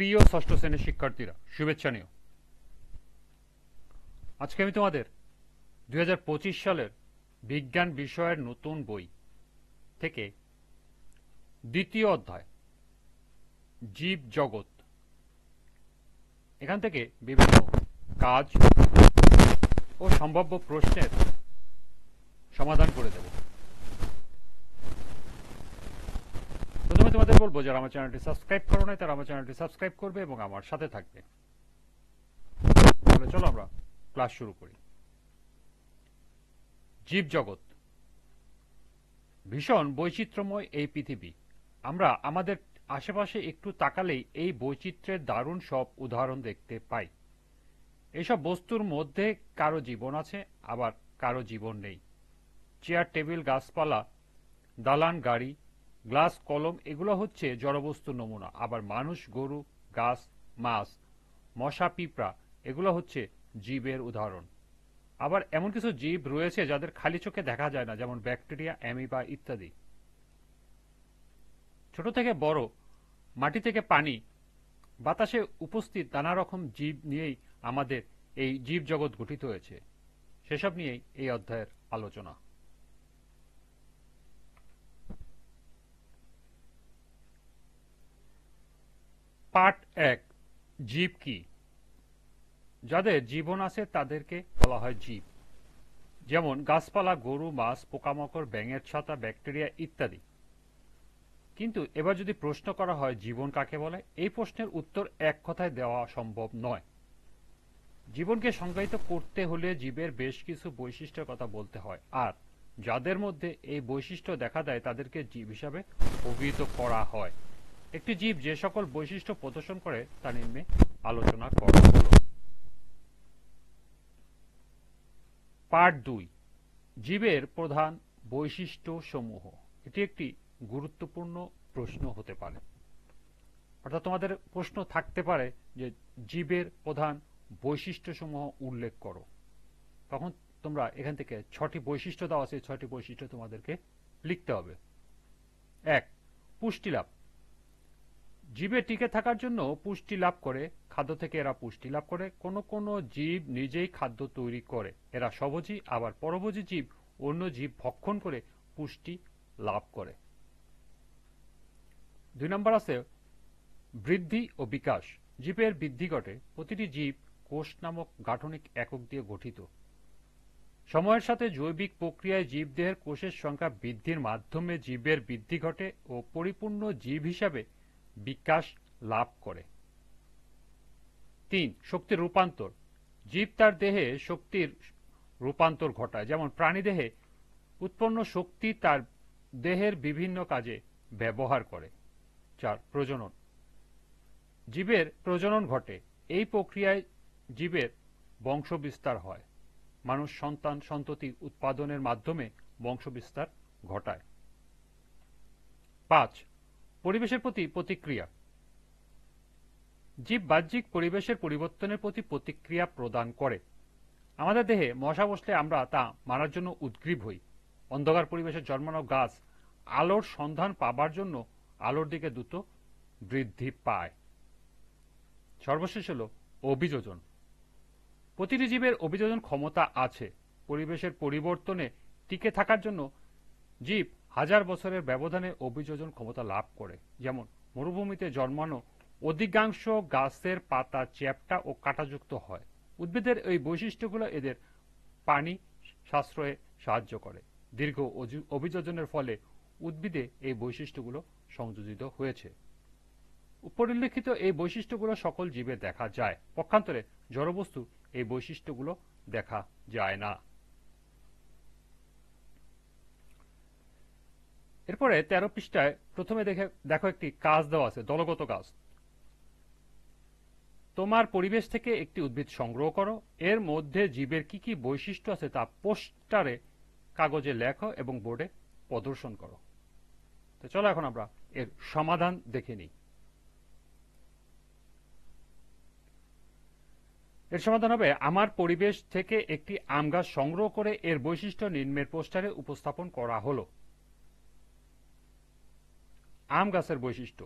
প্রিয় ষষ্ঠ শ্রেণীর শিক্ষার্থীরা, শুভেচ্ছা নিও। আজকে আমি তোমাদের 2025 সালের বিজ্ঞান বিষয়ের নতুন বই থেকে দ্বিতীয় অধ্যায় জীব জগৎ, এখান থেকে বিভিন্ন কাজ ও সম্ভাব্য প্রশ্নের সমাধান করে দেব। প্রথমে তোমাদের বলবো, যারা আমার চ্যানেলটি সাবস্ক্রাইব করো নাই তারা আমার চ্যানেলটি সাবস্ক্রাইব করবে এবং আমার সাথে থাকবে। তাহলে চলো আমরা ক্লাস শুরু করি। জীব জগৎ। ভীষণ বৈচিত্র্যময় এই পৃথিবী। আমরা আমাদের আশেপাশে একটু তাকালেই এই বৈচিত্র্যের দারুণ সব উদাহরণ দেখতে পাই। এইসব বস্তুর মধ্যে কারো জীবন আছে, আবার কারো জীবন নেই। চেয়ার, টেবিল, গাছপালা, দালান, গাড়ি, গ্লাস, কলম এগুলো হচ্ছে জড়বস্তুর নমুনা। আবার মানুষ, গরু, গাছ, মাছ, মশা, পিঁপড়া এগুলো হচ্ছে জীবের উদাহরণ। আবার এমন কিছু জীব রয়েছে যাদের খালি চোখে দেখা যায় না, যেমন ব্যাকটেরিয়া, অ্যামিবা ইত্যাদি। ছোট থেকে বড়, মাটি থেকে পানি, বাতাসে উপস্থিত নানা রকম জীব নিয়েই আমাদের এই জীব জগৎ গঠিত হয়েছে। সেসব নিয়েই এই অধ্যায়ের আলোচনা। পার্ট 1, জীব কি? যাদের জীবন আছে তাদেরকে বলা হয় জীব, যেমন গাছপালা, গরু, মাছ, পোকামাকড়, ব্যাঙের ছাতা, ব্যাকটেরিয়া ইত্যাদি। কিন্তু এবার যদি প্রশ্ন করা হয় জীবন কাকে বলে, এই প্রশ্নের উত্তর এক কথায় দেওয়া সম্ভব নয়। জীবনকে সংজ্ঞায়িত করতে হলে জীবের বেশ কিছু বৈশিষ্ট্যের কথা বলতে হয়, আর যাদের মধ্যে এই বৈশিষ্ট্য দেখা দেয় তাদেরকে জীব হিসাবে অভিহিত করা হয়। একটি জীব যে সকল বৈশিষ্ট্য প্রদর্শন করে তা নিম্নে আলোচনা করা হলো। পার্ট 2, জীবের প্রধান বৈশিষ্ট্য সমূহ। এটি একটি গুরুত্বপূর্ণ প্রশ্ন হতে পারে, অর্থাৎ তোমাদের প্রশ্ন থাকতে পারে যে জীবের প্রধান বৈশিষ্ট্য সমূহ উল্লেখ করো। তখন তোমরা এখান থেকে 6টি বৈশিষ্ট্য দেওয়া আছে, 6টি বৈশিষ্ট্য তোমাদেরকে লিখতে হবে। 1, পুষ্টি লাভ। জীবে টিকে থাকার জন্য পুষ্টি লাভ করে, খাদ্য থেকে এরা পুষ্টি লাভ করে। কোনো কোনো জীব নিজেই খাদ্য তৈরি করে, এরা স্বভোজী। আবার পরভোজী জীব অন্য জীব ভক্ষণ করে পুষ্টি লাভ করে। 2 নম্বর আছে বৃদ্ধি ও বিকাশ। জীবের বৃদ্ধি ঘটে। প্রতিটি জীব কোষ নামক গাঠনিক একক দিয়ে গঠিত। সময়ের সাথে জৈবিক প্রক্রিয়ায় জীবদেহের কোষের সংখ্যা বৃদ্ধির মাধ্যমে জীবের বৃদ্ধি ঘটে ও পরিপূর্ণ জীব হিসাবে বিকাশ লাভ করে। 3, শক্তির রূপান্তর। জীব তার দেহে শক্তির রূপান্তর ঘটায়, যেমন প্রাণীদেহে উৎপন্ন শক্তি তার দেহের বিভিন্ন কাজে ব্যবহার করে। 4, প্রজনন। জীবের প্রজনন ঘটে। এই প্রক্রিয়ায় জীবের বংশবিস্তার হয়। মানুষ সন্তান সন্ততি উৎপাদনের মাধ্যমে বংশবিস্তার ঘটায়। 5, পরিবেশের প্রতি প্রতিক্রিয়া। জীব বাহ্যিক পরিবেশের পরিবর্তনের প্রতি প্রতিক্রিয়া প্রদান করে। আমাদের দেহে মশা বসলে আমরা তা মারার জন্য উদ্গ্রীব হই। অন্ধকার পরিবেশে জন্মানো গাছ আলোর সন্ধান পাবার জন্য আলোর দিকে দ্রুত বৃদ্ধি পায়। সর্বশেষ হল অভিযোজন। প্রতিটি জীবের অভিযোজন ক্ষমতা আছে। পরিবেশের পরিবর্তনে টিকে থাকার জন্য জীব হাজার বছরের ব্যবধানে অভিযোজন ক্ষমতা লাভ করে। যেমন মরুভূমিতে জন্মানো অধিকাংশ গাছের পাতা চ্যাপ্টা ও কাঁটাযুক্ত হয়। উদ্ভিদের এই বৈশিষ্ট্যগুলো এদের পানি সাশ্রয়ে সাহায্য করে। দীর্ঘ অভিযোজনের ফলে উদ্ভিদে এই বৈশিষ্ট্যগুলো সংযোজিত হয়েছে। উপরিল্লিখিত এই বৈশিষ্ট্যগুলো সকল জীবে দেখা যায়। পক্ষান্তরে জড়বস্তু এই বৈশিষ্ট্যগুলো দেখা যায় না। এরপরে 13 পৃষ্ঠায় প্রথমে দেখো একটি কাজ দেওয়া আছে, দলগত কাজ। তোমার পরিবেশ থেকে একটি উদ্ভিদ সংগ্রহ করো। এর মধ্যে জীবের কি কি বৈশিষ্ট্য আছে তা পোস্টারে কাগজে লেখো এবং বোর্ডে প্রদর্শন করো। তো চলো এখন আমরা এর সমাধান দেখে নিই। এর সমাধান হবে, আমার পরিবেশ থেকে একটি আম গাছ সংগ্রহ করে এর বৈশিষ্ট্য নিম্নের পোস্টারে উপস্থাপন করা হলো। আম গাছের বৈশিষ্ট্য: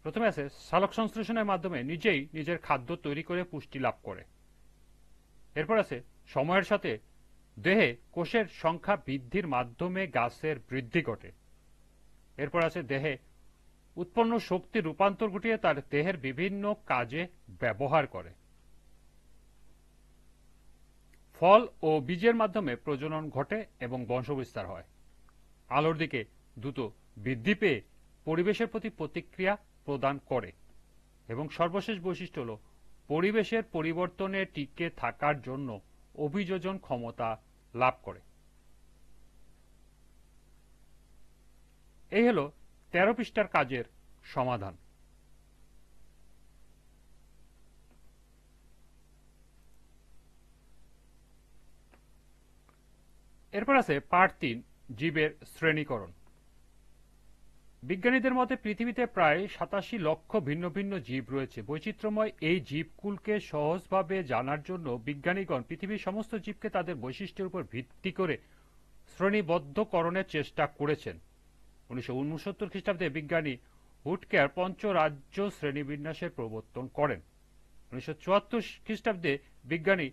প্রথমে আছে সালোক সংশ্লেষণের মাধ্যমে নিজেই নিজের খাদ্য তৈরি করে পুষ্টি লাভ করে। এরপর আছে সময়ের সাথে দেহে কোষের সংখ্যা বৃদ্ধির মাধ্যমে গাছের বৃদ্ধি ঘটে। এরপর আছে দেহে উৎপন্ন শক্তি রূপান্তর ঘটিয়ে তার দেহের বিভিন্ন কাজে ব্যবহার করে। ফল ও বীজের মাধ্যমে প্রজনন ঘটে এবং বংশবিস্তার হয়। আলোর দিকে দ্রুত বৃদ্ধি পেয়ে পরিবেশের প্রতি প্রতিক্রিয়া প্রদান করে এবং সর্বশেষ বৈশিষ্ট্য হল পরিবেশের পরিবর্তনে টিকে থাকার জন্য অভিযোজন ক্ষমতা লাভ করে। এই হলো 13 পৃষ্ঠার কাজের সমাধান। এরপর আছে পার্ট 3, জীবের শ্রেণীকরণ। বিজ্ঞানীদের মতে পৃথিবীতে প্রায় 87 লক্ষ ভিন্ন ভিন্ন জীব রয়েছে। বৈচিত্র্যময় এই জীবকুলকে সহজভাবে জানার জন্য বিজ্ঞানীগণ পৃথিবীর সমস্ত জীবকে তাদের বৈশিষ্ট্যের উপর ভিত্তি করে শ্রেণীবদ্ধকরণের চেষ্টা করেছেন। 1969 খ্রিস্টাব্দে বিজ্ঞানী হুটকেয়ার পঞ্চরাজ্য শ্রেণীবিন্যাসের প্রবর্তন করেন। 1974 খ্রিস্টাব্দে বিজ্ঞানী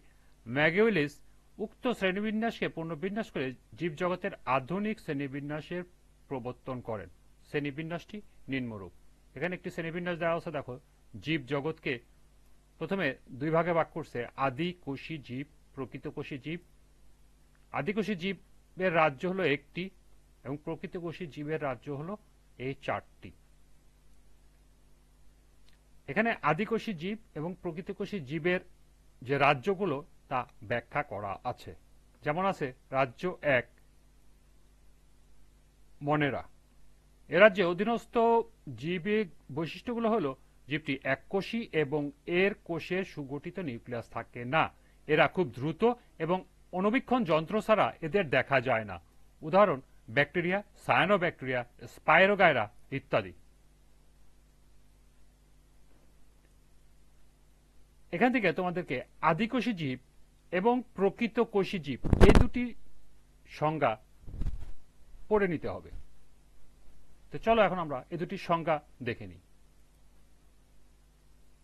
ম্যাগেউলিস উক্ত শ্রেণীবিন্যাসকে পুনর্বিন্যাস করে জীবজগতের আধুনিক শ্রেণীবিন্যাসের প্রবর্তন করেন। শ্রেণীবিন্যাসটি নিম্নরূপ। এখানে একটি শ্রেণীবিন্যাস দেওয়া আছে, দেখো। জীব জগৎকে প্রথমে দুই ভাগে ভাগ করছে, আদিকোষী জীব, প্রকৃতকোষী জীব। আদিকোষী জীবের রাজ্য হলো একটি এবং প্রকৃতকোষী জীবের রাজ্য হলো এই 4টি। এখানে আদিকোষী জীব এবং প্রকৃতকোষী জীবের যে রাজ্যগুলো তা ব্যাখ্যা করা আছে। যেমন আছে রাজ্য 1 মনেরা। এ রাজ্যে অধীনস্থ জীবের বৈশিষ্ট্যগুলো হলো জীবটি এককোষী এবং এর কোষে সুগঠিত নিউক্লিয়াস থাকে না। এরা খুব দ্রুত এবং অণুবীক্ষণ যন্ত্র ছাড়া এদের দেখা যায় না। উদাহরণ ব্যাকটেরিয়া, সায়ানোব্যাকটেরিয়া, স্পাইরোগাইরা ইত্যাদি। এখান থেকে তোমাদেরকে আদিকোষী জীব এবং প্রকৃত কোষী জীব এই দুটি সংজ্ঞা পড়ে নিতে হবে। তো চলো এখন আমরা এই দুটি সংজ্ঞা দেখে নিই,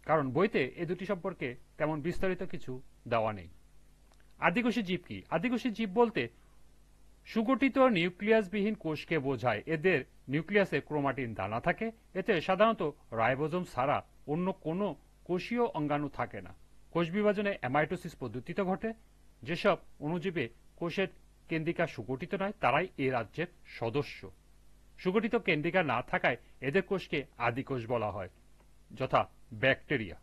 কারণ বইতে এই দুটি সম্পর্কে তেমন বিস্তারিত কিছু দেওয়া নেই। আদিকোষী জীব কি? আদিকোষী জীব বলতে সুগঠিত নিউক্লিয়াসবিহীন কোষকে বোঝায়। এদের নিউক্লিয়াসে ক্রোমাটিন দানা থাকে। এতে সাধারণত রাইবোজোম ছাড়া অন্য কোনো কোষীয় অঙ্গাণু থাকে না। কোষ বিভাজনে অ্যামাইটোসিস পদ্ধতিতে ঘটে। যেসব অণুজীবে কোষের কেন্দ্রিকা সুগঠিত নয় তারাই এ রাজ্যের সদস্য। সুগঠিত কেন্দ্রিকা না থাকায় এদের কোষকে আদিকোষ বলা হয়, যথা ব্যাকটেরিয়া।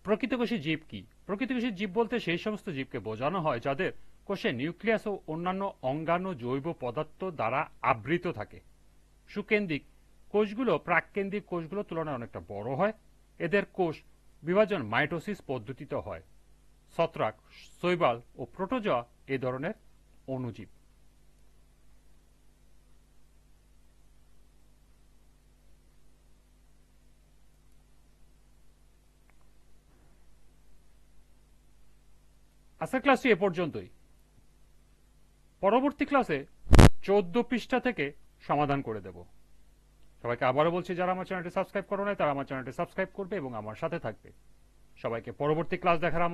প্রকৃতকোষী জীব কি? প্রকৃতকোষী জীব বলতে সেই সমস্ত জীবকে বোঝানো হয় যাদের কোষে নিউক্লিয়াস ও অন্যান্য অঙ্গাণু জৈব পদার্থ দ্বারা আবৃত থাকে। সুকেন্দ্রিক কোষগুলো প্রাককেন্দ্রিক কোষগুলোর তুলনায় অনেকটা বড় হয়। এদের কোষ বিভাজন মাইটোসিস পদ্ধতিতে হয়। ছত্রাক, শৈবাল ও প্রোটোজোয়া এই ধরনের অণুজীব। আজকের ক্লাসটি এ পর্যন্তই। পরবর্তী ক্লাসে 14 পৃষ্ঠা থেকে সমাধান করে দেব। সবাইকে আবারও বলছি, যারা আমার চ্যানেলটি সাবস্ক্রাইব করো নাই তারা আমার চ্যানেলটি সাবস্ক্রাইব করবে এবং আমার সাথে থাকবে। সবাইকে পরবর্তী ক্লাস দেখার